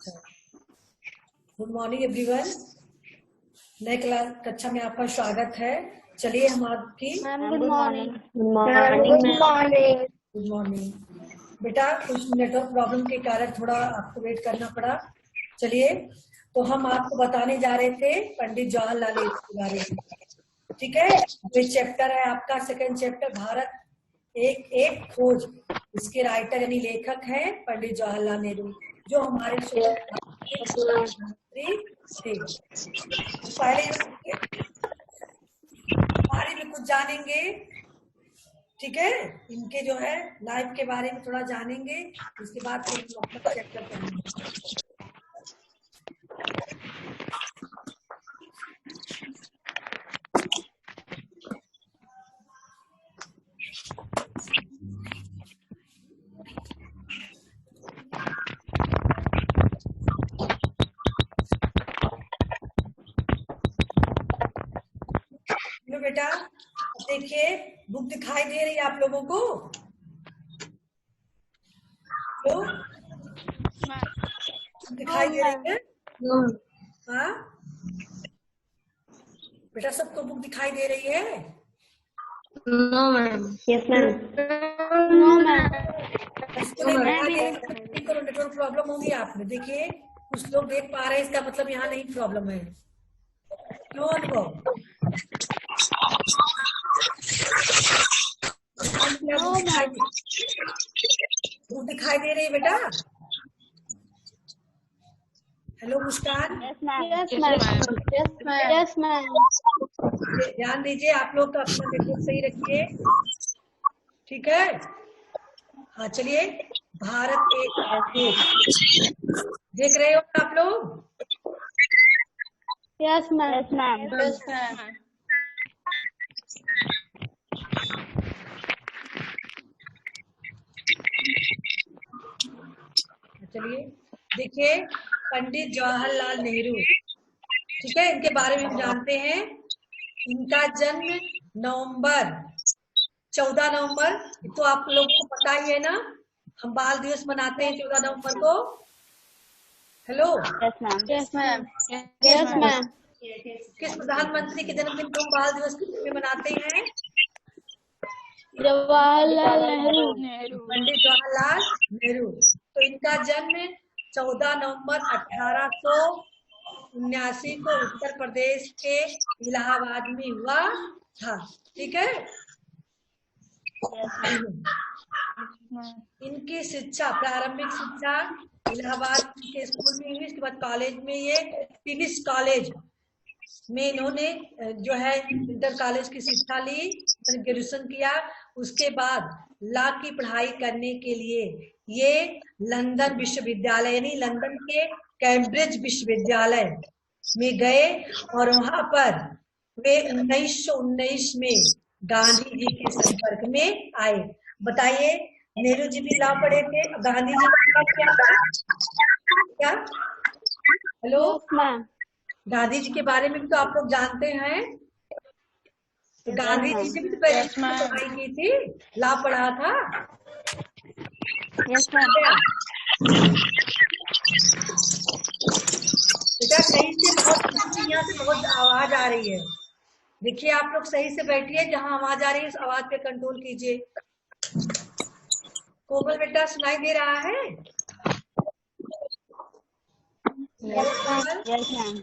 Good morning everyone. नए class कक्षा में आपका स्वागत है। चलिए हम आपकी गुड मॉर्निंग। गुड मॉर्निंग बेटा, कुछ नेटवर्क प्रॉब्लम के कारण थोड़ा आपको वेट करना पड़ा। चलिए, तो हम आपको बताने जा रहे थे पंडित जवाहरलाल नेहरू के बारे में। ठीक है, ये चैप्टर है आपका सेकंड चैप्टर, भारत एक एक खोज। इसके राइटर यानी लेखक हैं पंडित जवाहरलाल नेहरू, जो हमारे प्रधानमंत्री थे। पहले बारे में कुछ जानेंगे, ठीक है, इनके जो है लाइफ के बारे में थोड़ा जानेंगे, उसके बाद फिर अपना चैप्टर करेंगे। बेटा देखिए, बुक दिखाई दे रही है आप लोगों को? तो दिखाई दे रही है? हाँ बेटा, सबको बुक दिखाई दे रही है? No ma'am. Yes ma'am. No ma'am. Network problem होगी आप में। देखिए, कुछ लोग देख पा रहे हैं, इसका मतलब यहाँ नहीं प्रॉब्लम है। क्यों अनुभव? बुक दिखाई दे रही है बेटा? हेलो मुस्कान। Yes ma'am. ध्यान दीजिए, आप लोग का अपना नेटवर्क सही रखिए, ठीक है? हाँ चलिए, भारत एक देख रहे हो आप लोग? Yes ma'am. चलिए देखिए, पंडित जवाहरलाल नेहरू, ठीक है, इनके बारे में हम जानते हैं। इनका जन्म 14 नवंबर, तो आप लोगों को पता ही है ना, हम बाल दिवस मनाते हैं 14 नवंबर को। हेलो। Yes ma'am. किस प्रधानमंत्री के जन्मदिन को हम बाल दिवस के रूप में मनाते हैं? जवाहरलाल नेहरू। पंडित जवाहरलाल नेहरू। तो इनका जन्म 14 नवंबर 1879 को उत्तर प्रदेश के इलाहाबाद में हुआ था, ठीक है? इनकी शिक्षा, प्रारंभिक शिक्षा इलाहाबाद के स्कूल में हुई। इसके बाद कॉलेज में, ये फिनिश कॉलेज में इन्होंने जो है इंटर कॉलेज की शिक्षा ली, ग्रेजुएशन किया। उसके बाद लॉ की पढ़ाई करने के लिए ये लंदन विश्वविद्यालय यानी लंदन के कैम्ब्रिज विश्वविद्यालय में गए, और वहां पर वे 1919 में गांधी जी के संपर्क में आए। बताइए, नेहरू जी भी लॉ पढ़े थे, गांधी जी का क्या था? क्या? Hello ma'am. गांधी जी के बारे में भी तो आप लोग जानते हैं। तो गांधी जी ने भी तो पढ़ाई की थी, लॉ पढ़ा था। Yes ma'am. बेटा सही से, बहुत यहाँ से बहुत आवाज आ रही है। देखिए, आप लोग सही से बैठिए, जहाँ आवाज आ रही है उस आवाज पे कंट्रोल कीजिए। कोमल बेटा, सुनाई दे रहा है? Yes ma'am.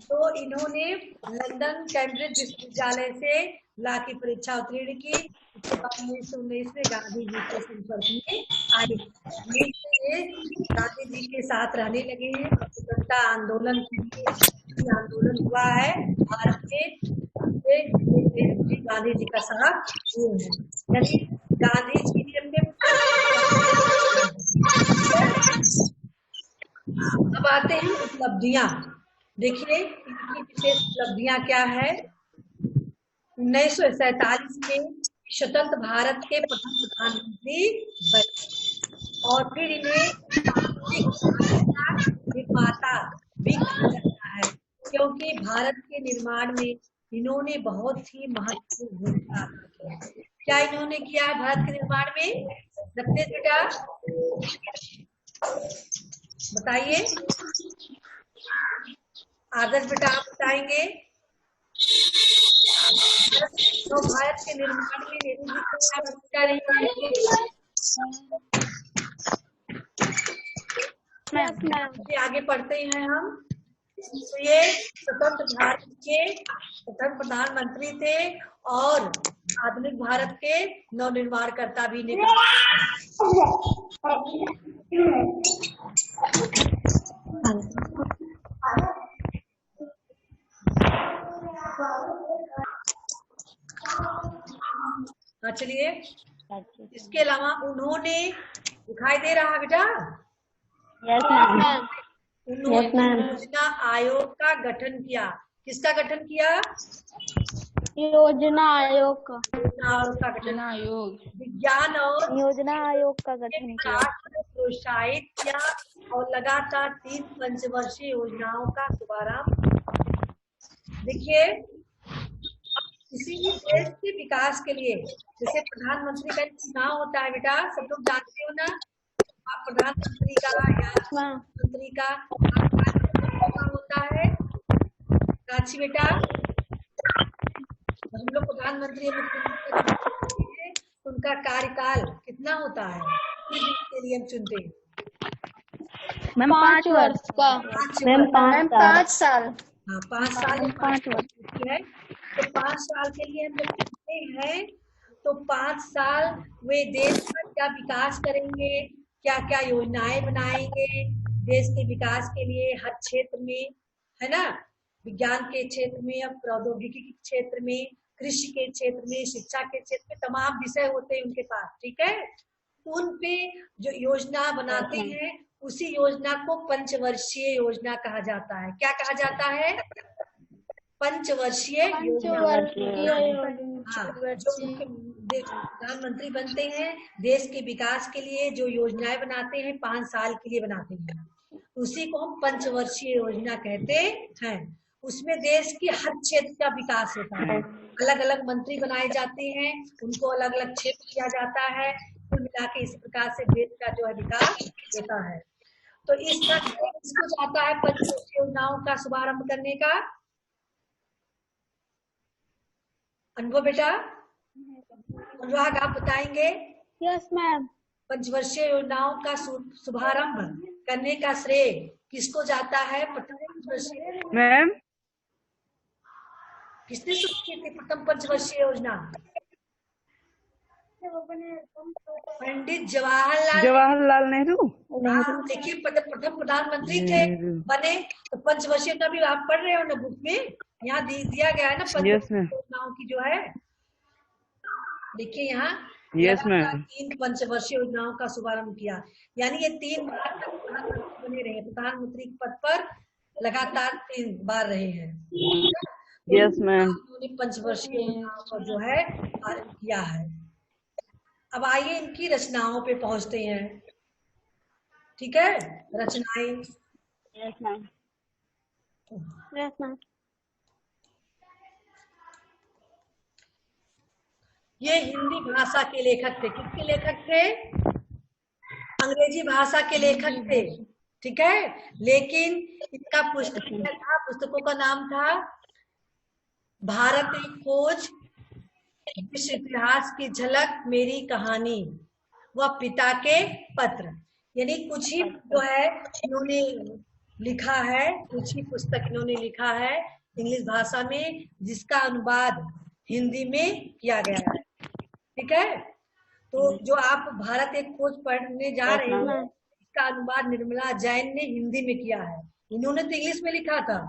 तो इन्होंने लंदन कैम्ब्रिज विश्वविद्यालय से लॉ की परीक्षा उत्तीर्ण की। उसके बाद 1919 में गांधी जी के संपर्क में आई। ये गांधी जी के साथ रहने लगे हैं। स्वतंत्रता आंदोलन आंदोलन हुआ है भारत में, गांधी जी का साथ यानी गांधी जी ने अपने। अब आते हैं उपलब्धियां। देखिए, इनकी विशेष उपलब्धियां क्या है? 1947 में स्वतंत्र भारत के प्रथम प्रधानमंत्री बने, और फिर इन्हें निर्माता भी कहा जाता है, क्योंकि भारत के निर्माण में इन्होंने बहुत ही महत्वपूर्ण भूमिका अदा की। क्या इन्होंने किया है भारत के निर्माण में? रखते बेटा, बताइए। आदर्श बेटा आप बताएंगे। तो भारत के निर्माण में नेहरू जी को क्या भूमिका रही है? Yes, ma'am. आगे पढ़ते हैं हम। तो ये स्वतंत्र भारत के प्रथम प्रधानमंत्री थे और आधुनिक भारत के नवनिर्माणकर्ता भी निकले। चलिए, इसके अलावा उन्होंने, दिखाई दे रहा है बेटा? Yes, ma'am. उन्होंने योजना आयोग का गठन किया। किसका गठन किया? योजना आयोग का। योजना आयोग का गठन, विज्ञान और योजना आयोग का गठन किया। विकास को प्रोत्साहित किया और लगातार 3 पंचवर्षीय योजनाओं का शुभारंभ। देखिए, किसी भी देश के विकास के लिए जैसे प्रधानमंत्री का चुनाव होता है बेटा, सब लोग जानते हो ना, आप प्रधानमंत्री का या मंत्री का होता है रांची बेटा। हम लोग प्रधानमंत्री उनका कार्यकाल कितना होता है, के लिए हम चुनते हैं? मैम 5 वर्ष का। मैम 5 साल। हाँ, 5 साल 5 वर्ष है। तो 5 साल के लिए हम लोग चुनते हैं। तो 5 साल वे देश का क्या विकास करेंगे, क्या क्या योजनाएं बनाएंगे देश के विकास के लिए, हर क्षेत्र में, है ना, विज्ञान के क्षेत्र में, अब प्रौद्योगिकी के क्षेत्र में, कृषि के क्षेत्र में, शिक्षा के क्षेत्र में, तमाम विषय होते हैं उनके पास। ठीक है, तो उन पे जो योजना बनाते हैं उसी योजना को पंचवर्षीय योजना कहा जाता है। क्या कहा जाता है? पंचवर्षीय योजना। हाँ, जो प्रधानमंत्री बनते हैं देश के विकास के लिए जो योजनाएं बनाते हैं 5 साल के लिए बनाते हैं, उसी को हम पंचवर्षीय योजना कहते हैं। उसमें देश के हर क्षेत्र का विकास होता है, अलग अलग मंत्री बनाए जाते हैं, उनको अलग अलग क्षेत्र दिया जाता है, कुल मिला के इस प्रकार से देश का जो है विकास होता है। तो इस तरह इसको चाहता है पंचवर्षीय योजनाओं का शुभारंभ करने का। अनुभव बेटा, अनुराग आप बताएंगे। Yes ma'am. पंचवर्षीय योजनाओं का शुभारंभ करने का श्रेय किसको जाता है? मैम किसने शुरू की थी प्रथम पंचवर्षीय योजना? पंडित जवाहरलाल नेहरू। देखिए, प्रथम प्रधानमंत्री थे बने। तो पंचवर्षीय योजना भी आप पढ़ रहे हो ना बुक में, यहाँ दिया गया है ना पंचवर्षीय योजनाओं की जो है। देखिए यहाँ 3 पंचवर्षीय योजनाओं का शुभारंभ किया, यानी ये 3 बार तक प्रधानमंत्री बने रहे, प्रधानमंत्री के पद पर लगातार 3 बार रहे हैं। Yes ma'am. उन्होंने पंचवर्षीय योजनाओं को जो है पालन किया है। अब आइए इनकी रचनाओं पे पहुंचते हैं। ठीक है, रचनाएं। Yes ma'am. Yes ma'am. ये हिंदी भाषा के लेखक थे। किसके लेखक थे? अंग्रेजी भाषा के लेखक थे। ठीक है, लेकिन इनका पुस्तकों का नाम था भारत एक खोज, विश्व इतिहास की झलक, मेरी कहानी व पिता के पत्र। यानी कुछ ही जो है इन्होंने लिखा है, कुछ ही पुस्तक इन्होंने लिखा है इंग्लिश भाषा में, जिसका अनुवाद हिंदी में किया गया है। ठीक है, तो जो आप भारत एक खोज पढ़ने जा रहे हो, इसका अनुवाद निर्मला जैन ने हिंदी में किया है। इन्होंने तो इंग्लिश में लिखा था,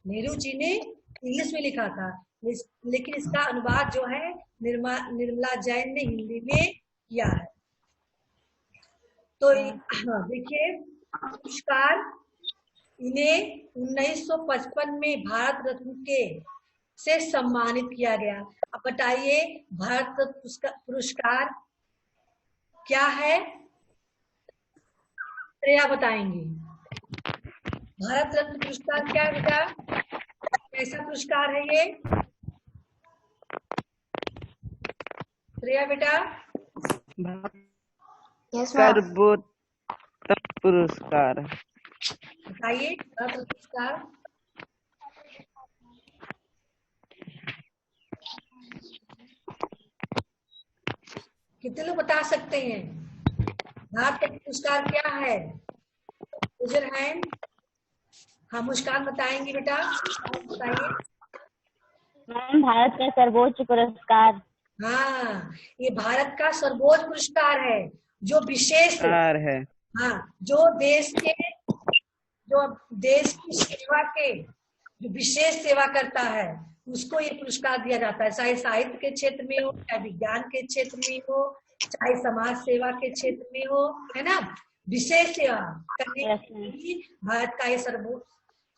नेहरू जी ने इंग्लिश में लिखा था, लेकिन इसका अनुवाद जो है निर्मला जैन ने हिंदी में किया है। तो देखिए, पुरस्कार इन्हें 1955 में भारत रत्न के से सम्मानित किया गया। अब बताइए भारत रत्न पुरस्कार क्या है? श्रेया बताएंगी। भारत रत्न पुरस्कार क्या है बेटा? कैसा पुरस्कार है ये? श्रेया बेटा। सर्वोत्तम पुरस्कार। बताइए भारत रत्न पुरस्कार। कितने लोग बता सकते हैं भारत रत्न पुरस्कार क्या है? Raise your hand. हाँ मुस्कान बताएंगे बेटा, बताइए। मैम भारत का सर्वोच्च पुरस्कार। हाँ, ये भारत का सर्वोच्च पुरस्कार है जो विशेष है। हाँ, जो देश की सेवा के जो विशेष सेवा करता है उसको ये पुरस्कार दिया जाता है, चाहे साहित्य के क्षेत्र में हो, चाहे विज्ञान के क्षेत्र में हो, चाहे समाज सेवा के क्षेत्र में हो, है ना। विशेष सेवा करने के लिए भारत का ये सर्वोच्च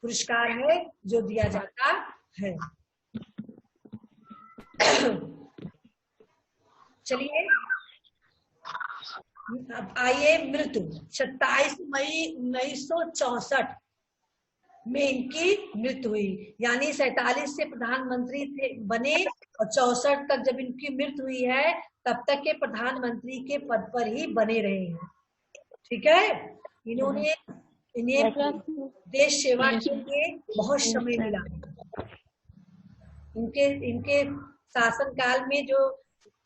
पुरस्कार है जो दिया जाता है। चलिए अब आइए मृत्यु। 27 मई 1964 में इनकी मृत्यु हुई, यानी 47 से प्रधानमंत्री थे बने और 64 तक जब इनकी मृत्यु हुई है तब तक के प्रधानमंत्री के पद पर ही बने रहे हैं। ठीक है, इन्होंने इन्हें देश सेवा के लिए बहुत समय मिला। इनके शासन काल में जो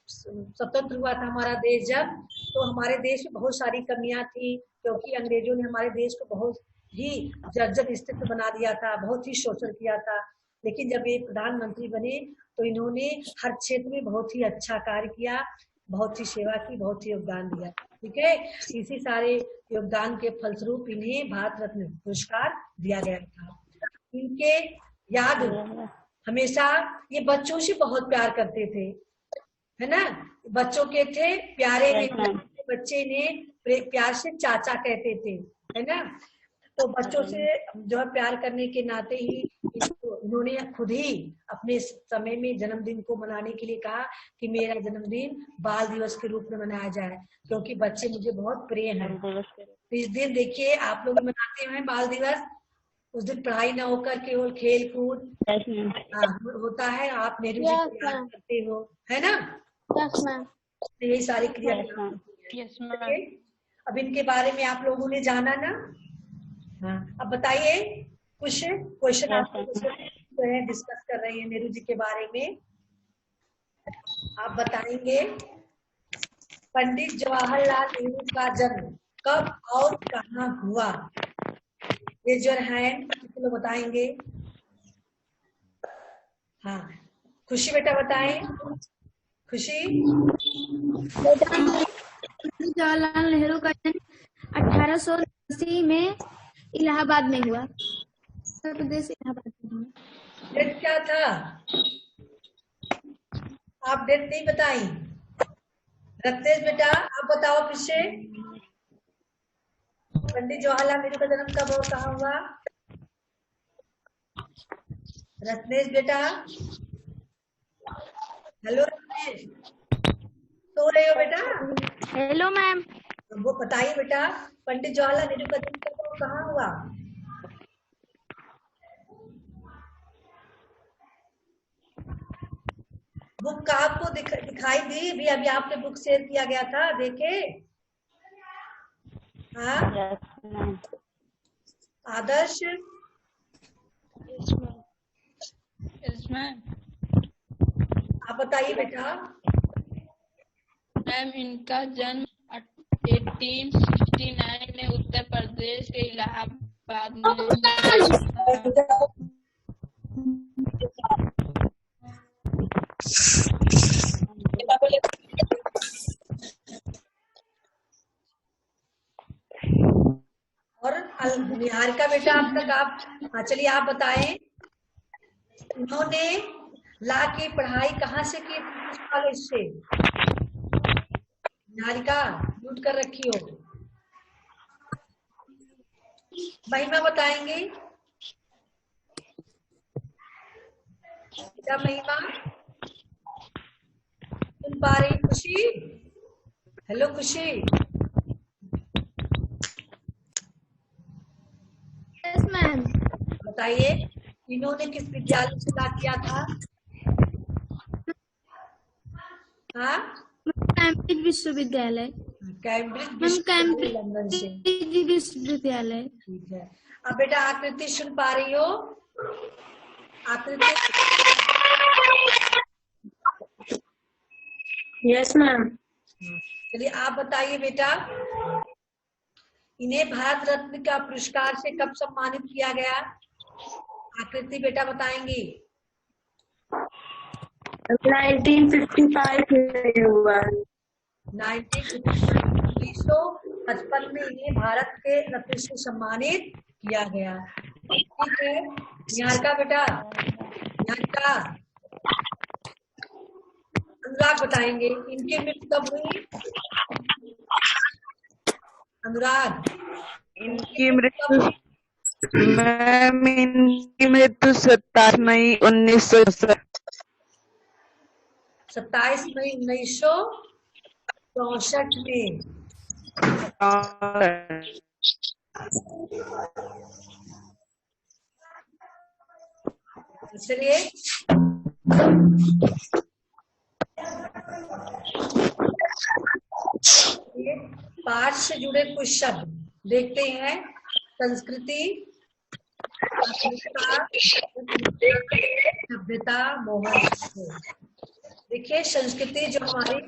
स्वतंत्र हुआ था हमारा देश जब, तो हमारे देश में बहुत सारी कमियां थी, क्योंकि अंग्रेजों ने हमारे देश को बहुत ही जर्जर स्थिति बना दिया था, बहुत ही शोषण किया था। लेकिन जब ये प्रधानमंत्री बने तो इन्होंने हर क्षेत्र में बहुत ही अच्छा कार्य किया, बहुत ही सेवा की, बहुत ही योगदान दिया। ठीक है, इसी सारे योगदान के फलस्वरूप इन्हें भारत रत्न पुरस्कार दिया गया था। इनके याद हमेशा ये बच्चों से बहुत प्यार करते थे, है ना। बच्चों के थे प्यारे में, बच्चे ने प्यार से चाचा कहते थे, है ना। तो बच्चों से जो है प्यार करने के नाते ही इन्होंने खुद ही अपने समय में जन्मदिन को मनाने के लिए कहा कि मेरा जन्मदिन बाल दिवस के रूप में मनाया जाए, क्योंकि बच्चे मुझे बहुत प्रिय हैं। तो इस दिन देखिए आप लोग मनाते हैं बाल दिवस, उस दिन पढ़ाई न होकर केवल खेल कूद होता है, आप नेहरू जी को याद करते हो, है ना। तो यही सारी क्रिया। अब इनके बारे में आप लोगों ने जाना ना। हाँ, अब बताइए कुछ क्वेश्चन आप जो है डिस्कस कर रहे हैं नेहरू जी के बारे में। आप बताएंगे पंडित जवाहरलाल नेहरू का जन्म कब और कहाँ हुआ? रेज योर हैंड, कितने लोग बताएंगे? हाँ, खुशी बेटा बताएं। खुशी। जवाहरलाल नेहरू का जन्म 1880 में इलाहाबाद में हुआ, उत्तर प्रदेश इलाहाबाद में। डेट क्या था? आप डेट नहीं बताई। रत्नेश बेटा आप बताओ पीछे, पंडित जवाहरलाल नेहरू का जन्म कब और कहाँ हुआ? रत्नेश बेटा, हेलो रत्नेश, सो रहे हो बेटा? Hello ma'am. वो बताइए बेटा, पंडित जवाहरलाल नेहरू का जन्म कब और कहाँ हुआ? बुक आपको दिखाई दी भी? अभी आपने बुक शेयर किया गया था, देखे? हाँ आदर्श। आप बताइए बेटा। मैम इनका जन्म 1869 में उत्तर प्रदेश के इलाहाबाद में। और निहारिका बेटा अब तक आप, चलिए आप बताएं, उन्होंने ला की पढ़ाई कहाँ से की? कॉलेज से। निहारिका म्यूट कर रखी हो। महिमा बताएंगे क्या? महिमा सुन पा रही? खुशी, हेलो खुशी। Yes ma'am. बताइए इन्होंने किस विद्यालय से ला किया था? हाँ, कैम्ब्रिज विश्वविद्यालय। कैम्ब्रिज विश्वविद्यालय लंदन से। जी विश्वविद्यालय। ठीक है। अब बेटा आकृति सुन पा रही हो? आकृति? Yes ma'am. चलिए आप बताइए बेटा, इन्हें भारत रत्न का पुरस्कार से कब सम्मानित किया गया? आकृति बेटा बताएंगी। 1955 में हुआ। 1955 में इन्हें भारत के रत्न से सम्मानित किया गया। ठीक है। निहारिका बेटा, निहारिका, अनुराग बताएंगे इनकी मृत्यु कब हुई? अनुराग, इनकी मृत्यु मैम, इनकी मृत्यु 27 मई 1964। 27 मई 1964 में। चलिए पाठ से जुड़े कुछ शब्द देखते हैं। संस्कृति, सभ्यता, मोहन। देखिए संस्कृति जो हमारी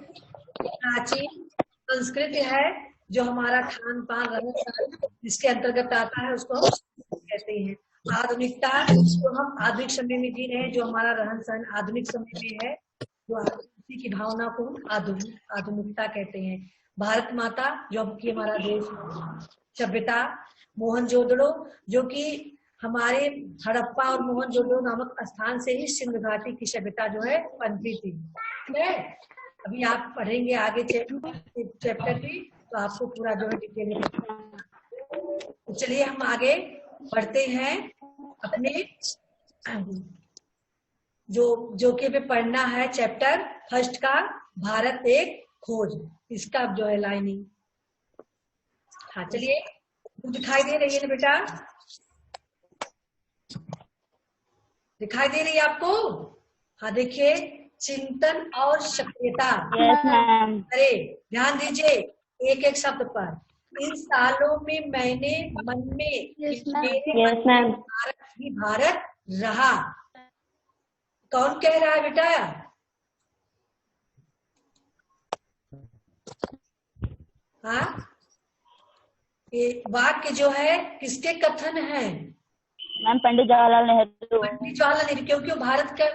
प्राचीन संस्कृति है, जो हमारा खान पान रहन सहन जिसके अंतर्गत आता है उसको हम कहते हैं। आधुनिकता, जो हम आधुनिक समय में जी रहे हैं, जो हमारा रहन सहन आधुनिक समय में है, जो उसी की भावना को आधुनिकता कहते हैं। भारत माता जो कि हमारा देश। सभ्यता, मोहनजोदड़ो जो कि हमारे हड़प्पा और मोहनजोदड़ो नामक स्थान से ही सिंधु घाटी की सभ्यता जो है पनपी थी। ठीक है। अभी आप पढ़ेंगे आगे चैप्टर की, तो आपको पूरा जो है डिटेल में। तो चलिए हम आगे बढ़ते हैं अपने जो कि हमें पढ़ना है चैप्टर फर्स्ट का, भारत एक खोज। इसका जो है लाइनिंग। हाँ चलिए, दिखाई दे रही है ना बेटा? दिखाई दे रही है आपको? हाँ देखिए, चिंतन और सक्रियता। Yes ma'am. अरे ध्यान दीजिए एक एक शब्द पर। इन सालों में मैंने मन में यस मैम। भारत ही भारत रहा। कौन कह रहा है बेटा? हाँ, ये वाक्य जो है किसके कथन है? मैम पंडित जवाहरलाल नेहरू। पंडित जवाहरलाल नेहरू, क्योंकि भारत का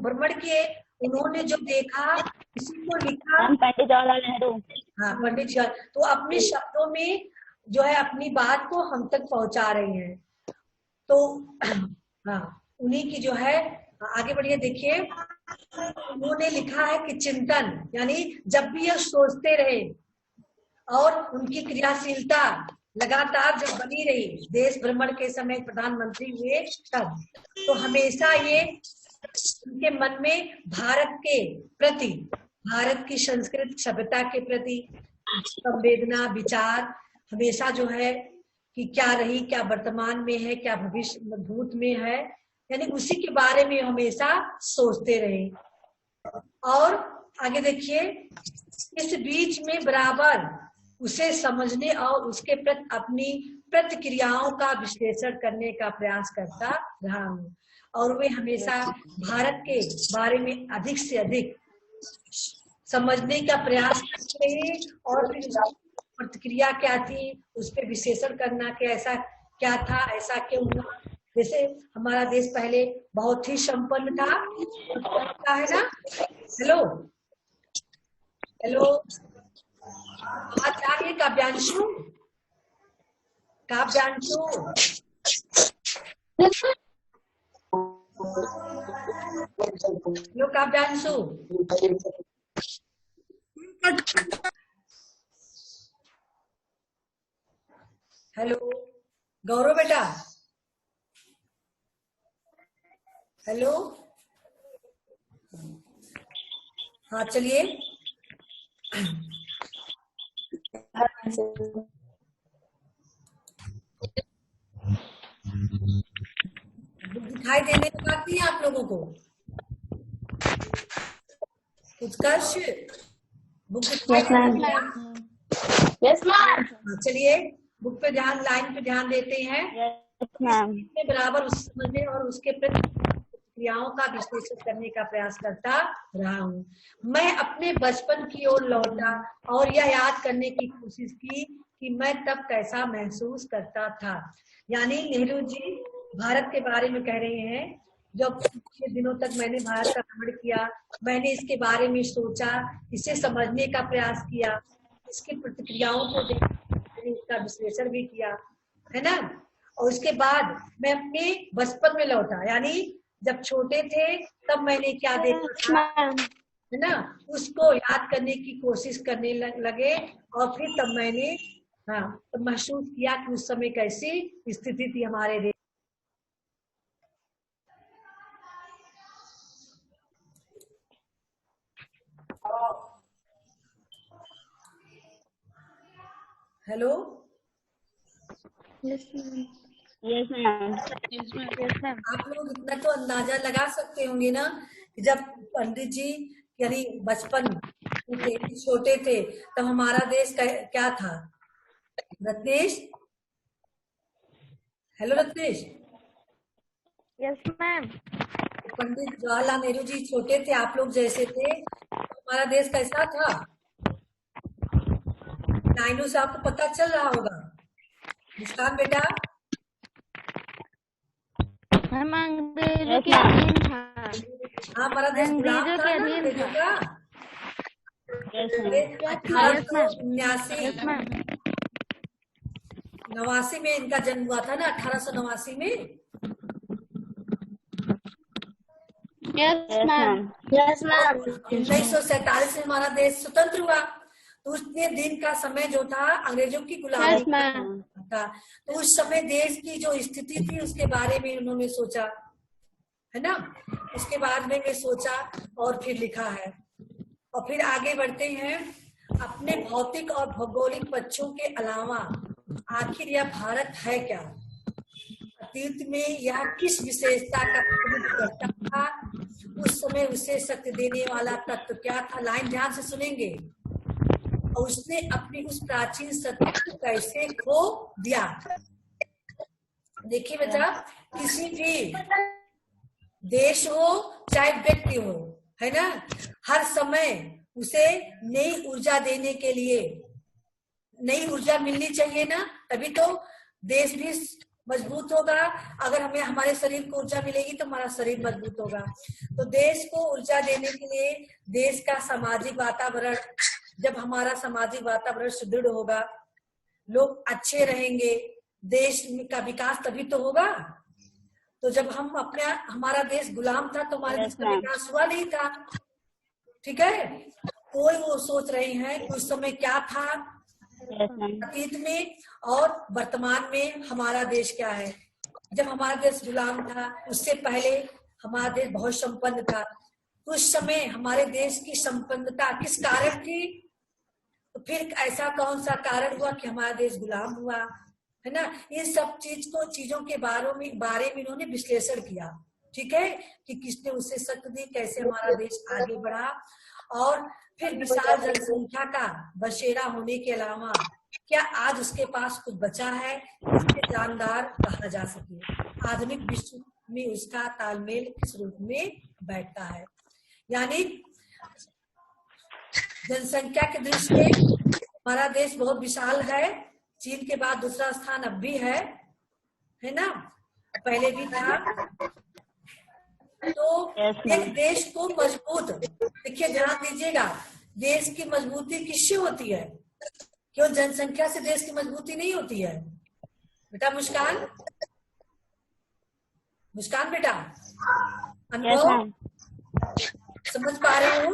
भ्रमण किए, उन्होंने जो देखा किसी को लिखा। मैम पंडित जवाहरलाल नेहरू। हाँ पंडित जवाहरलाल, तो अपने शब्दों में जो है अपनी बात को हम तक पहुंचा रहे हैं। तो हाँ उन्हीं की जो है, आगे बढ़िए। देखिए उन्होंने लिखा है कि चिंतन, यानी जब भी यह सोचते रहे और उनकी क्रियाशीलता लगातार जब बनी रही, देश भ्रमण के समय प्रधानमंत्री हुए तब, तो हमेशा ये उनके मन में भारत के प्रति, भारत की संस्कृति सभ्यता के प्रति संवेदना, विचार हमेशा जो है कि क्या रही, क्या वर्तमान में है, क्या भविष्य भूत में है, यानी उसी के बारे में हमेशा सोचते रहे। और आगे देखिए, इस बीच में बराबर उसे समझने और उसके प्रति अपनी प्रतिक्रियाओं का विश्लेषण करने का प्रयास करता रहा हूँ। और वे हमेशा भारत के बारे में अधिक से अधिक समझने का प्रयास करते रहे और फिर प्रतिक्रिया क्या थी, उस पर विश्लेषण करना कि ऐसा क्या था, ऐसा क्यों हुआ। जैसे हमारा देश पहले बहुत ही संपन्न था, है ना? हेलो हेलो, आज आगे काव्यांशु, काव्यांशु हेलो काव्यांशु, हेलो गौरव बेटा, हेलो। हाँ चलिए, दिखाई देने को बात नहीं है आप लोगों को? उत्कर्ष बुक दिखाई दे रही है? Yes ma'am. चलिए बुक पे ध्यान, लाइन पे ध्यान देते हैं, यस मैम। मैं बराबर उस समझने और उसके प्रति क्रियाओं का विश्लेषण करने का प्रयास करता रहा हूँ। मैं अपने बचपन की ओर लौटा और यह याद करने की कोशिश की कि मैं तब कैसा महसूस करता था। यानी नेहरू जी भारत के बारे में कह रहे हैं, जब कुछ दिनों तक मैंने भारत का भ्रमण किया, मैंने इसके बारे में सोचा, इसे समझने का प्रयास किया, इसकी प्रतिक्रियाओं को देखा, मैंने इसका विश्लेषण भी किया, है ना। और उसके बाद मैं अपने बचपन में लौटा, यानी जब छोटे थे तब मैंने क्या देखा था, है ना, उसको याद करने की कोशिश करने लगे। और फिर तब मैंने तब महसूस किया कि उस समय कैसी स्थिति थी हमारे देश। Hello, yes ma'am. Yes, ma'am. आप लोग इतना तो अंदाजा लगा सकते होंगे ना कि जब पंडित जी यानी बचपन में थे, छोटे थे, तब हमारा देश क्या था। Ratnesh, hello Ratnesh. Yes ma'am. Pandit Jawaharlal Nehru ji छोटे थे, आप लोग जैसे थे, तो हमारा देश कैसा था। नाइनू से आपको पता चल रहा होगा। मुस्कान बेटा, हम अंग्रेजों के अधीन था। हाँ, हमारा देश गुलाम था ना अंग्रेजों का। 1889 में इनका जन्म हुआ था ना, 1889 में। Yes ma'am. Yes ma'am. 1947 में हमारा देश स्वतंत्र हुआ। तो उसने दिन का समय जो था अंग्रेजों की गुलामी था, तो उस समय देश की जो स्थिति थी उसके बारे में उन्होंने सोचा, है ना। उसके बाद में मैं सोचा और फिर लिखा है। और फिर आगे बढ़ते हैं। अपने भौतिक और भौगोलिक पक्षों के अलावा आखिर यह भारत है क्या। अतीत में यह किस विशेषता का प्रतिनिधित्व करता था, उस समय उसे शक्ति देने वाला तत्व क्या था। लाइन ध्यान से सुनेंगे। और उसने अपनी उस प्राचीन सत्ता को कैसे खो दिया। देखिए बेटा, किसी भी देश हो चाहे व्यक्ति हो, है ना, हर समय उसे नई ऊर्जा देने के लिए नई ऊर्जा मिलनी चाहिए ना, तभी तो देश भी मजबूत होगा। अगर हमें हमारे शरीर को ऊर्जा मिलेगी तो हमारा शरीर मजबूत होगा। तो देश को ऊर्जा देने के लिए देश का सामाजिक वातावरण, जब हमारा सामाजिक वातावरण सुदृढ़ होगा, लोग अच्छे रहेंगे, देश का विकास तभी तो होगा। तो जब हम हमारा देश गुलाम था तो हमारे देश का विकास हुआ नहीं था। ठीक है, कोई वो सोच रहे हैं कि उस समय क्या था अतीत में और वर्तमान में हमारा देश क्या है। जब हमारा देश गुलाम था उससे पहले हमारा देश बहुत संपन्न था। उस समय हमारे देश की संपन्नता किस कारण थी, तो फिर ऐसा कौन सा कारण हुआ कि हमारा देश गुलाम हुआ, है ना। इन सब चीजों के बारे में इन्होंने विश्लेषण किया। ठीक है, कि किसने उसे शक्ति दी, कैसे हमारा देश आगे बढ़ा। और फिर विशाल जनसंख्या का बसेरा होने के अलावा क्या आज उसके पास कुछ बचा है जिसे जानदार कहा जा सके। आधुनिक विश्व में उसका तालमेल किस रूप में बैठता है। यानी जनसंख्या के दृष्टि से हमारा देश बहुत विशाल है। चीन के बाद दूसरा स्थान अब भी है ना, पहले भी था। तो एक देश को मजबूत, देखिए ध्यान दीजिएगा, देश की मजबूती किससे होती है, क्यों जनसंख्या से देश की मजबूती नहीं होती है। बेटा मुस्कान, मुस्कान बेटा, अनुभव समझ पा रहे हो।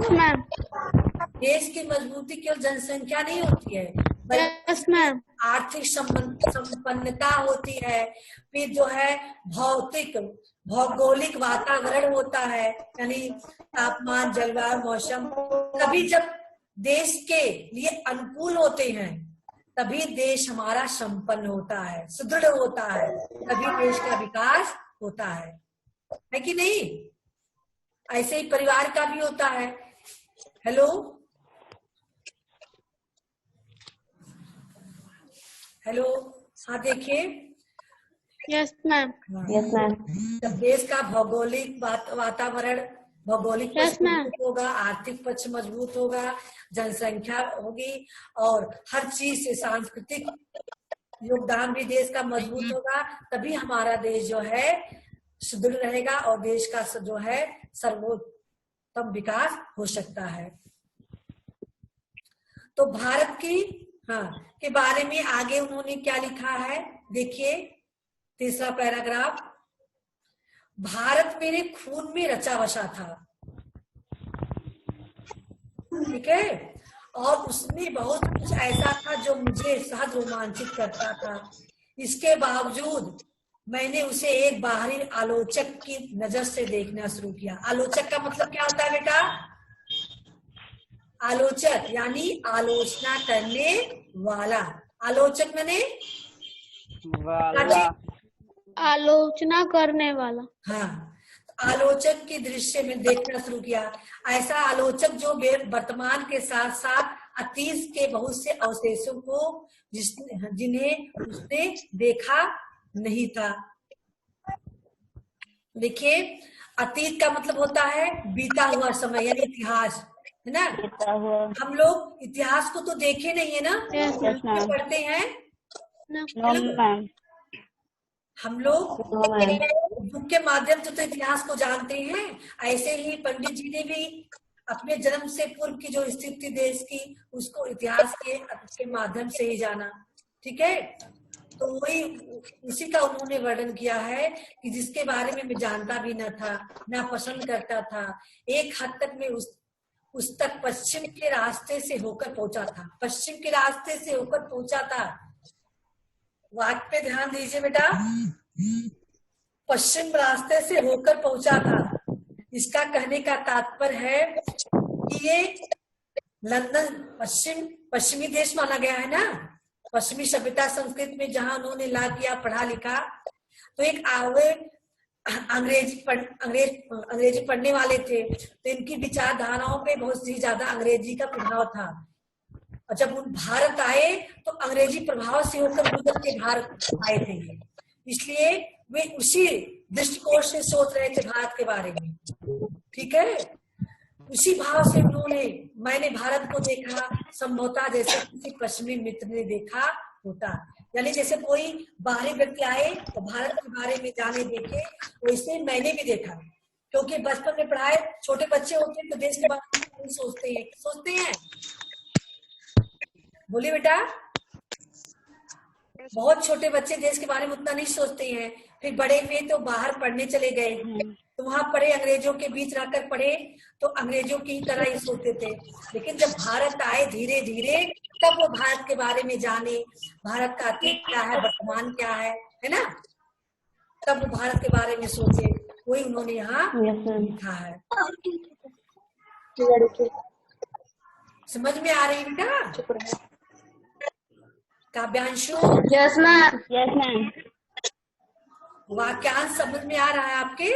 देश की मजबूती केवल जनसंख्या नहीं होती है, बल्कि आर्थिक संपन्नता होती है, फिर जो है भौगोलिक वातावरण होता है, यानी तापमान, जलवायु, मौसम। तभी जब देश के लिए अनुकूल होते हैं तभी देश हमारा संपन्न होता है, सुदृढ़ होता है, तभी देश का विकास होता है कि नहीं। ऐसे ही परिवार का भी होता है। हेलो हेलो हाँ देखिए, यस मैम। Yes ma'am. जब देश का भौगोलिक वातावरण, भौगोलिक Yes, पक्ष ma'am. मजबूत होगा, आर्थिक पक्ष मजबूत होगा, जनसंख्या होगी और हर चीज से सांस्कृतिक योगदान भी देश का मजबूत होगा, तभी हमारा देश जो है सुदृढ़ रहेगा और देश का जो है सर्वोत्तम विकास हो सकता है। तो भारत की के बारे में आगे उन्होंने क्या लिखा है, देखिए तीसरा पैराग्राफ, भारत मेरे खून में रचा बसा था, ठीक है, और उसमें बहुत कुछ ऐसा था जो मुझे सहज रोमांचित करता था। इसके बावजूद मैंने उसे एक बाहरी आलोचक की नजर से देखना शुरू किया। आलोचक का मतलब क्या होता है बेटा? आलोचक यानी आलोचना करने वाला। आलोचक माने आलोचना करने वाला। हाँ, आलोचक की दृश्य में देखना शुरू किया। ऐसा आलोचक जो वर्तमान के साथ साथ अतीत के बहुत से अवशेषों को जिन्हें उसने देखा नहीं था। देखिए, अतीत का मतलब होता है बीता हुआ समय यानी इतिहास, है ना? हम लोग इतिहास को तो देखे नहीं है ना, पढ़ते हैं हम लोग बुक के माध्यम से तो इतिहास को जानते हैं। ऐसे ही पंडित जी ने भी अपने जन्म से पूर्व की जो स्थिति देश की उसको इतिहास के माध्यम से ही जाना, ठीक है। तो वही उसी का उन्होंने वर्णन किया है कि जिसके बारे में मैं जानता भी न था, ना पसंद करता था। एक हद तक मैं उस तक पश्चिम के रास्ते से होकर पहुंचा था, पश्चिम के रास्ते से होकर पहुंचा था। वाक्य पे ध्यान दीजिए बेटा, पश्चिम रास्ते से होकर पहुंचा था। इसका कहने का तात्पर्य है कि ये लंदन पश्चिमी देश माना गया है ना, पश्चिमी सभ्यता संस्कृति में जहां उन्होंने ला किया, पढ़ा लिखा। तो एक अंग्रेजी पढ़ने वाले थे, तो इनकी विचारधाराओं पे बहुत ही ज्यादा अंग्रेजी का प्रभाव था। और जब उन भारत आए तो अंग्रेजी प्रभाव से होकर गुजर के भारत आए थे, इसलिए वे उसी दृष्टिकोण से सोच रहे थे भारत के बारे में, ठीक है। उसी भाव से मैंने भारत को देखा संभवतः जैसे किसी पश्चिमी मित्र ने देखा होता, यानी जैसे कोई बाहरी व्यक्ति आए तो भारत के बारे में जाने देखे, वैसे मैंने भी देखा। क्योंकि बचपन में पढ़ाए, छोटे बच्चे होते हैं तो देश के बारे में नहीं सोचते हैं। बोलिए बेटा, बहुत छोटे बच्चे देश के बारे में उतना नहीं सोचते हैं। फिर बड़े हुए तो बाहर पढ़ने चले गए, तो वहां पढ़े, अंग्रेजों के बीच रहकर पढ़े, तो अंग्रेजों की तरह ही सोचते थे। लेकिन जब भारत आए धीरे धीरे, तब वो भारत के बारे में जाने, भारत का अतीत क्या है, वर्तमान क्या है ना, तब वो भारत के बारे में सोचे। वही उन्होंने यहाँ लिखा है। समझ में आ रही है बेटा? काव्यांशु, यस मैम। Yes ma'am. वाक्यांश समझ में आ रहा है आपके?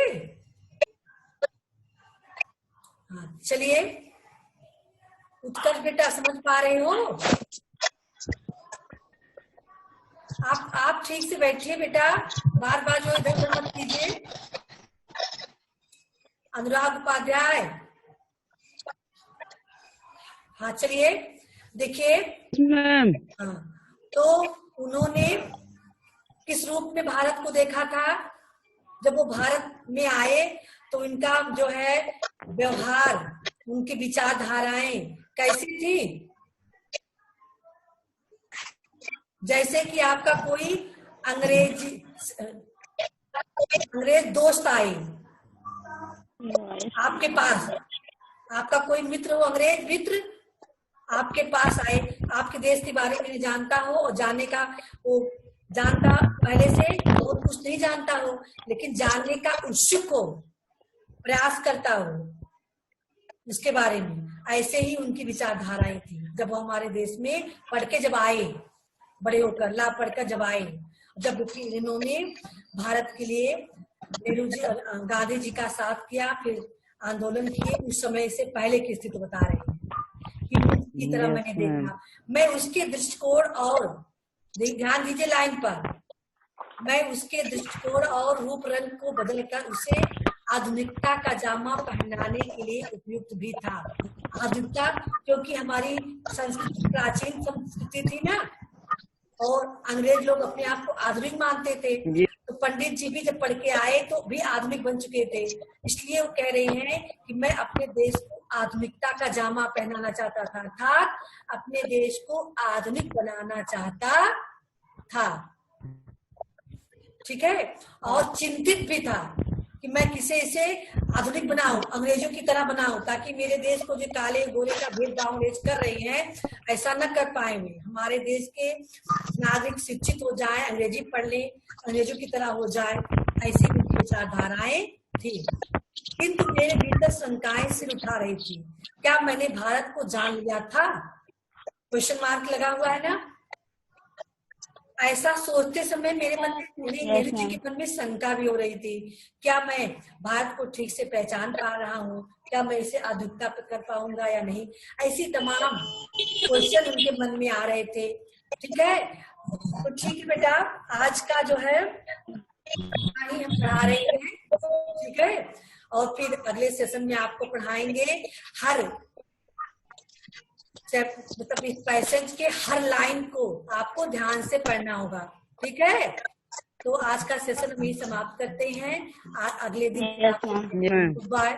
हाँ, चलिए उत्कर्ष बेटा, समझ पा रहे हो? आप ठीक से बैठिए बेटा, बार बार जो इधर उधर मत कीजिए। अनुराग उपाध्याय, हाँ चलिए देखिए। हाँ, तो उन्होंने किस रूप में भारत को देखा था? जब वो भारत में आए तो इनका जो है व्यवहार, उनकी विचारधाराएं कैसी थी? जैसे कि आपका कोई अंग्रेज दोस्त आए आपके पास, आपका कोई मित्र हो, अंग्रेज मित्र आपके पास आए, आपके देश के बारे में जानता हो और जानने का वो जानता, पहले से बहुत कुछ नहीं जानता हो, लेकिन जानने का उत्सुक हो, प्रयास करता हो उसके बारे में। ऐसे ही उनकी विचारधाराएं थी। जब वो हमारे देश में पढ़ के जब आए, बड़े होकर ला पढ़कर जब आए, जब इन्होंने भारत के लिए नेहरू जी, गांधी जी का साथ किया, फिर आंदोलन किए, उस समय से पहले की स्थिति बता रहे हैं कि की तरह मैंने देखा। मैं उसके दृष्टिकोण और ध्यान दीजिए लाइन पर। मैं उसके दृष्टिकोण और रूप रंग को बदलकर उसे आधुनिकता का जामा पहनाने के लिए उपयुक्त भी था। आधुनिकता क्योंकि हमारी संस्कृति प्राचीन संस्कृति थी ना, और अंग्रेज लोग अपने आप को आधुनिक मानते थे, तो पंडित जी भी जब पढ़ के आए तो भी आधुनिक बन चुके थे। इसलिए वो कह रहे हैं कि मैं अपने देश को आधुनिकता का जामा पहनाना चाहता था, अर्थात अपने देश को आधुनिक बनाना चाहता था। ठीक है, और चिंतित भी था कि मैं किसे इसे आधुनिक बनाऊं, अंग्रेजों की तरह बनाऊं, ताकि मेरे देश को जो काले गोरे का भेदभाव अंग्रेज कर रहे हैं ऐसा न कर पाएंगे। हमारे देश के नागरिक शिक्षित हो जाएं, अंग्रेजी पढ़ लें, अंग्रेजों की तरह हो जाए, ऐसी उनकी विचारधाराएं थी। किंतु मेरे भीतर शंकाएं सिर उठा रही थी। क्या मैंने भारत को जान लिया था? क्वेश्चन मार्क लगा हुआ है ना। ऐसा सोचते समय मेरे मन में नेहरू जी के मन में शंका भी हो रही थी। क्या मैं भारत को ठीक से पहचान पा रहा हूँ? क्या मैं इसे आधुनिकता पर कर पाऊंगा या नहीं? ऐसी तमाम क्वेश्चन उनके मन में आ रहे थे। ठीक है, तो ठीक है बेटा, आज का जो है हम पढ़ा रहे हैं। ठीक है, और फिर अगले सेशन में आपको पढ़ाएंगे हर मतलब इस पैसेज के हर लाइन को आपको ध्यान से पढ़ना होगा। ठीक है, तो आज का सेशन हम यही समाप्त करते हैं। अगले दिन बाय।